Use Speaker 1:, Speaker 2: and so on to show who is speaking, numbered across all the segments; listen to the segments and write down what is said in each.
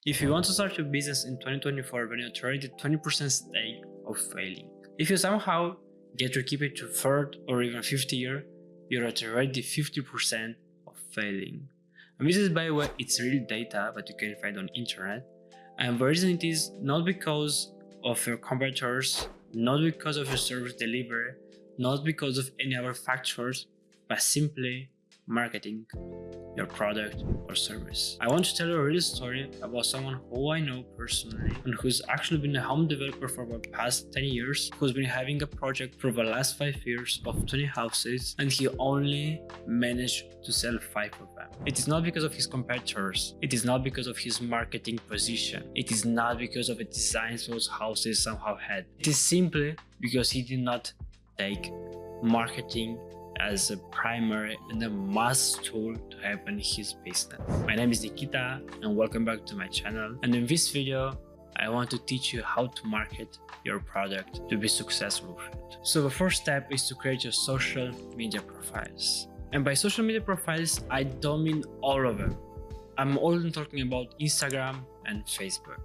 Speaker 1: If you want to start your business in 2024 when you're already 20% stake of failing, if you somehow get your KPI to third or even 50 year, you're at already 50% of failing. And this is, by the way, it's real data that you can find on internet. And the reason it is not because of your competitors, not because of your service delivery, not because of any other factors, but simply marketing your product or service. I want to tell you a real story about someone who I know personally and who's actually been a home developer for the past 10 years, who's been having a project for the last 5 years of 20 houses, and he only managed to sell 5 of them. It is not because of his competitors, it is not because of his marketing position, it is not because of the designs those houses somehow had. It is simply because he did not take marketing as a primary and a must tool to have in his business. My name is Nikita and welcome back to my channel. And in this video, I want to teach you how to market your product to be successful with it. So the first step is to create your social media profiles. And by social media profiles, I don't mean all of them. I'm only talking about Instagram and Facebook,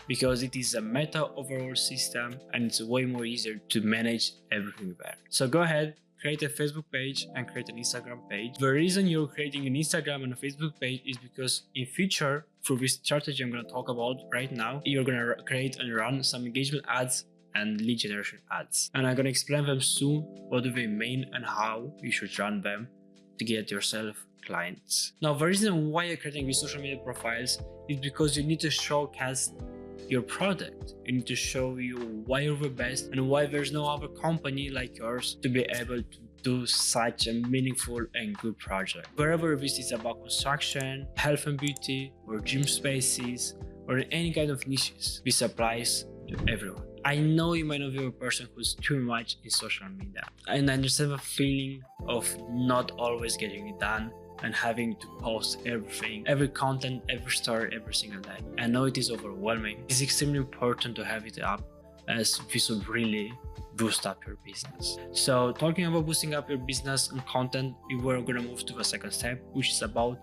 Speaker 1: because it is a meta overall system and it's way more easier to manage everything there. So go ahead, create a Facebook page and create an Instagram page. The reason you're creating an Instagram and a Facebook page is because in future, through this strategy I'm going to talk about right now, you're going to create and run some engagement ads and lead generation ads. And I'm going to explain them soon, what do they mean and how you should run them to get yourself clients. Now, the reason why you're creating these social media profiles is because you need to showcase your product. You need to show you why you're the best and why there's no other company like yours to be able to do such a meaningful and good project. Wherever this is about construction, health and beauty, or gym spaces, or any kind of niches, this applies to everyone. I know you might not be a person who's too much in social media, and I understand the feeling of not always getting it done and having to post everything, every content, every story, every single day. I know it is overwhelming. It's extremely important to have it up, as this would really boost up your business. So talking about boosting up your business and content, we're gonna move to the second step, which is about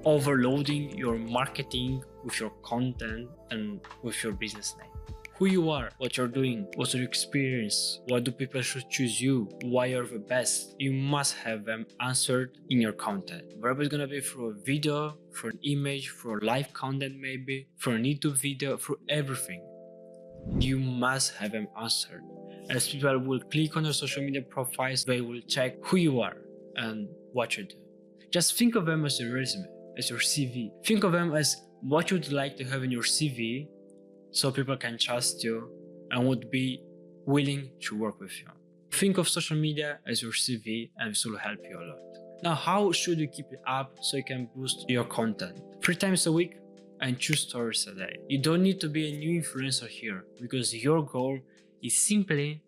Speaker 1: overloading your marketing with your content and with your business name. Who you are, what you're doing, what's your experience, why do people should choose you, why you're the best. You must have them answered in your content. Whether it's gonna be through a video, through an image, through live content maybe, through a YouTube video, through everything. You must have them answered. As people will click on your social media profiles, they will check who you are and what you do. Just think of them as a resume, as your CV. Think of them as what you'd like to have in your CV, so people can trust you and would be willing to work with you. Think of social media as your CV and this will help you a lot. Now, how should you keep it up so you can boost your content? 3 times a week and 2 stories a day. You don't need to be a new influencer here, because your goal is simply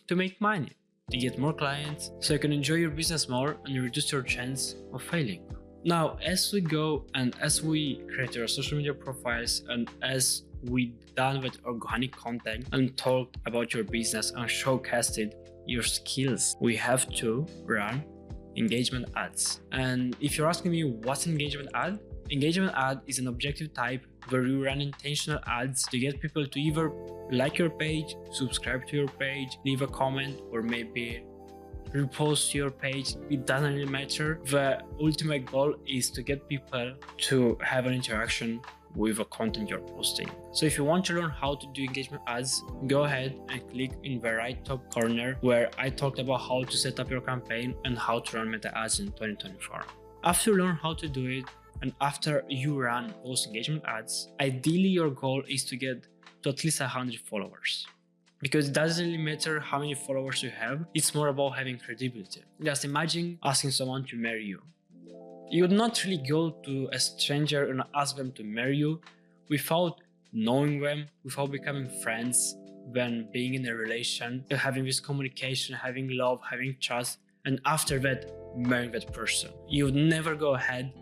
Speaker 1: to make money, to get more clients so you can enjoy your business more and reduce your chance of failing. Now, as we go and as we create our social media profiles and as we done with organic content and talked about your business and showcased your skills, we have to run engagement ads. And if you're asking me what's an engagement ad? Engagement ad is an objective type where you run intentional ads to get people to either like your page, subscribe to your page, leave a comment, or maybe repost your page. It doesn't really matter. The ultimate goal is to get people to have an interaction with the content you're posting. So if you want to learn how to do engagement ads, go ahead and click in the right top corner where I talked about how to set up your campaign and how to run meta ads in 2024. After you learn how to do it and after you run those engagement ads, ideally your goal is to get to at least 100 followers. Because it doesn't really matter how many followers you have, it's more about having credibility. Just imagine asking someone to marry you. You would not really go to a stranger and ask them to marry you without knowing them, without becoming friends, then being in a relation, having this communication, having love, having trust, and after that, marrying that person. You would never go ahead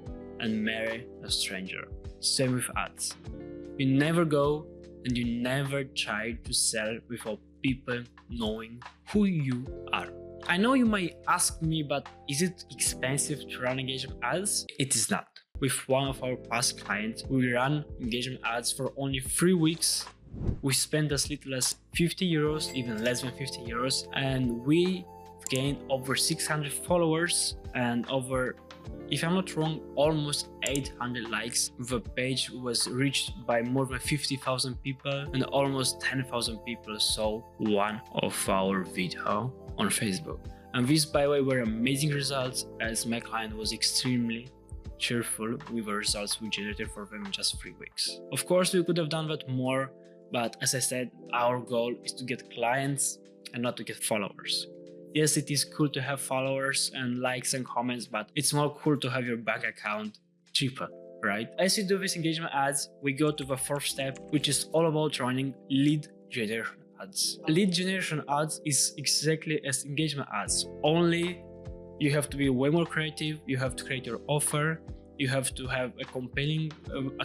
Speaker 1: and marry a stranger. Same with ads. You never go and you never try to sell without people knowing who you are. I know you might ask me, but is it expensive to run engagement ads? It is not. with one of our past clients. We ran engagement ads for only 3 weeks. We spent as little as 50 euros, even less than 50 euros, and we gained over 600 followers and over, if I'm not wrong, almost 800 likes. The page was reached by more than 50,000 people and almost 10,000 people saw one of our video on Facebook. And these, by the way, were amazing results, as my client was extremely cheerful with the results we generated for them in just 3 weeks. Of course, we could have done that more, but as I said, our goal is to get clients and not to get followers. Yes, it is cool to have followers and likes and comments, but it's more cool to have your bank account triple, right? As you do these engagement ads, we go to the 4th step, which is all about running lead generation ads. Lead generation ads is exactly as engagement ads, only you have to be way more creative. You have to create your offer. You have to have a compelling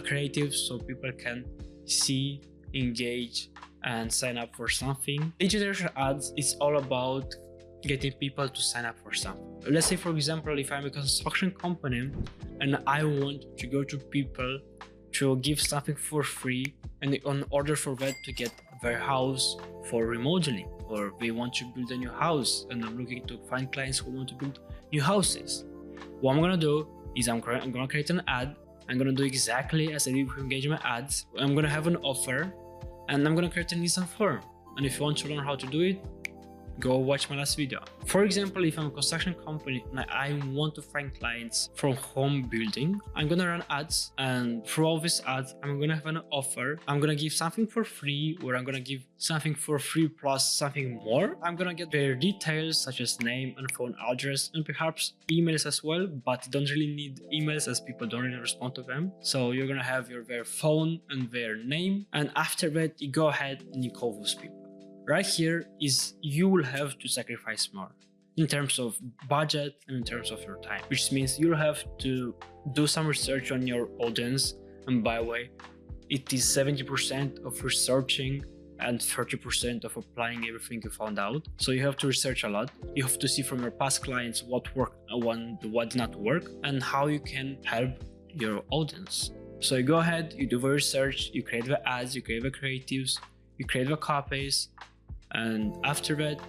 Speaker 1: creative so people can see, engage, and sign up for something. Lead generation ads is all about getting people to sign up for something. Let's say, for example, if I'm a construction company and I want to go to people to give something for free, and in order for that to get their house for remodeling, or they want to build a new house and I'm looking to find clients who want to build new houses. What I'm gonna do is I'm gonna create an ad. I'm gonna do exactly as I did with engagement ads. I'm gonna have an offer and I'm gonna create an instant form. And if you want to learn how to do it, go watch my last video. For example, if I'm a construction company and I want to find clients from home building, I'm gonna run ads, and through all these ads, I'm gonna have an offer. I'm gonna give something for free, or I'm gonna give something for free plus something more. I'm gonna get their details such as name and phone address and perhaps emails as well, but you don't really need emails as people don't really respond to them. So you're gonna have their phone and their name, and after that, you go ahead and you call those people. Right here is you will have to sacrifice more in terms of budget and in terms of your time, which means you'll have to do some research on your audience. And by the way, it is 70% of researching and 30% of applying everything you found out. So you have to research a lot. You have to see from your past clients what worked and what did not work, and how you can help your audience. So you go ahead, you do the research, you create the ads, you create the creatives, you create the copies, and after that,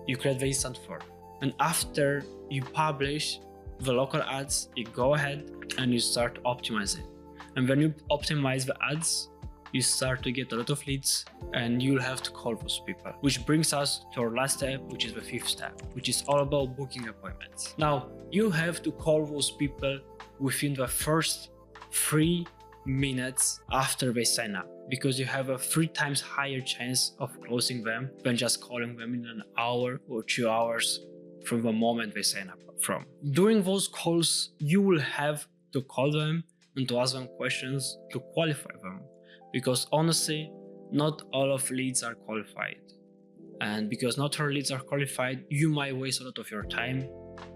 Speaker 1: you create the instant form. And after you publish the local ads, you go ahead and you start optimizing. And when you optimize the ads, you start to get a lot of leads and you'll have to call those people. Which brings us to our last step, which is the 5th step, which is all about booking appointments. Now, you have to call those people within the first 3 minutes after they sign up, because you have a 3 times higher chance of closing them than just calling them in an hour or 2 hours from the moment they sign up from. During those calls, you will have to call them and to ask them questions to qualify them, because honestly, not all of leads are qualified. And because not all leads are qualified, you might waste a lot of your time,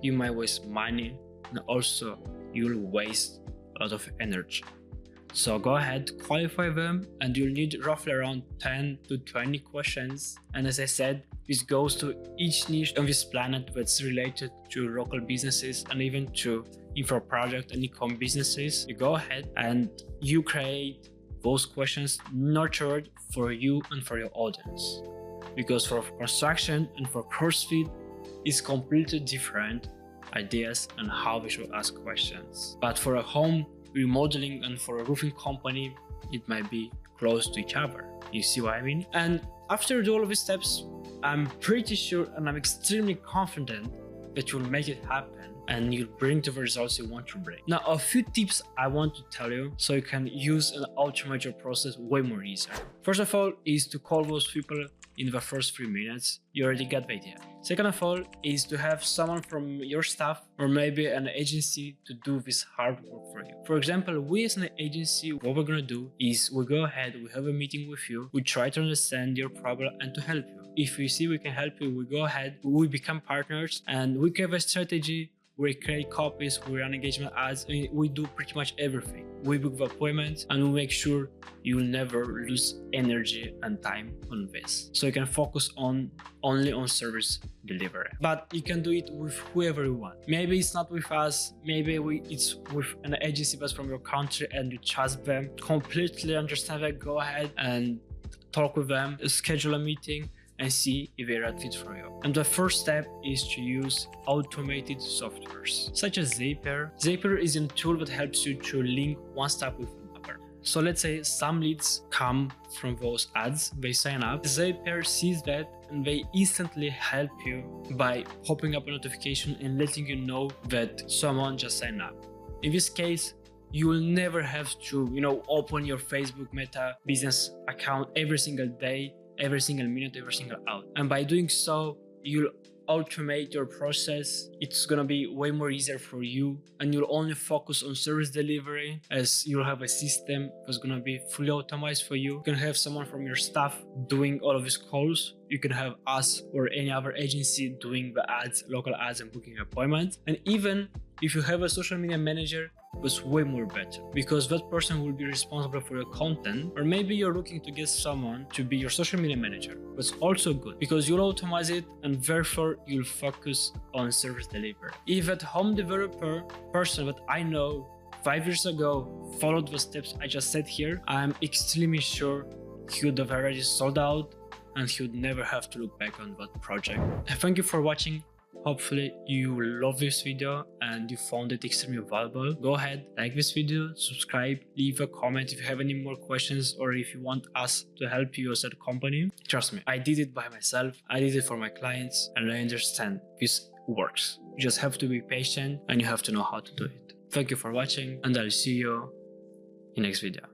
Speaker 1: you might waste money, and also you'll waste a lot of energy. So go ahead, qualify them, and you'll need roughly around 10 to 20 questions. And as I said, this goes to each niche on this planet that's related to local businesses and even to infra project and e-com businesses. You go ahead and you create those questions nurtured for you and for your audience. Because for construction and for CrossFit, it's completely different ideas and how we should ask questions. But for a home remodeling and for a roofing company, it might be close to each other. You see what I mean? And after you do all of these steps, I'm pretty sure and I'm extremely confident that you'll make it happen and you'll bring the results you want to bring. Now, a few tips I want to tell you so you can use and automate your process way more easier. First of all is to call those people in the first 3 minutes. You already got the idea. Second of all is to have someone from your staff or maybe an agency to do this hard work for you. For example, we as an agency, what we're gonna do is we go ahead, we have a meeting with you, we try to understand your problem and to help you. If we see we can help you, we go ahead, we become partners and we have a strategy we create copies, we run engagement ads, and we do pretty much everything. We book the appointments and we make sure you will never lose energy and time on this. So you can focus only on service delivery. But you can do it with whoever you want. Maybe it's not with us, maybe it's with an agency that's from your country and you trust them. Completely understand that, go ahead and talk with them, schedule a meeting and see if they're a fit for you. And the first step is to use automated softwares such as Zapier. Zapier is a tool that helps you to link one step with another. So let's say some leads come from those ads, they sign up. Zapier sees that and they instantly help you by popping up a notification and letting you know that someone just signed up. In this case, you will never have to, open your Facebook Meta business account every single day, every single minute, every single hour. And by doing so, you'll automate your process. It's gonna be way more easier for you, and you'll only focus on service delivery, as you'll have a system that's gonna be fully automated for you. You can have someone from your staff doing all of these calls. You can have us or any other agency doing the ads, local ads, and booking appointments. And even if you have a social media manager, it's way more better, because that person will be responsible for your content. Or maybe you're looking to get someone to be your social media manager. That's also good, because you'll automate it and therefore you'll focus on service delivery. If that home developer person that I know 5 years ago followed the steps I just said here, I'm extremely sure he would have already sold out and he would never have to look back on that project. Thank you for watching. Hopefully you love this video and you found it extremely valuable. Go ahead, like this video, subscribe, leave a comment if you have any more questions or if you want us to help you as a company. Trust me, I did it by myself, I did it for my clients, and I understand this works. You just have to be patient and you have to know how to do it. Thank you for watching, and I'll see you in the next video.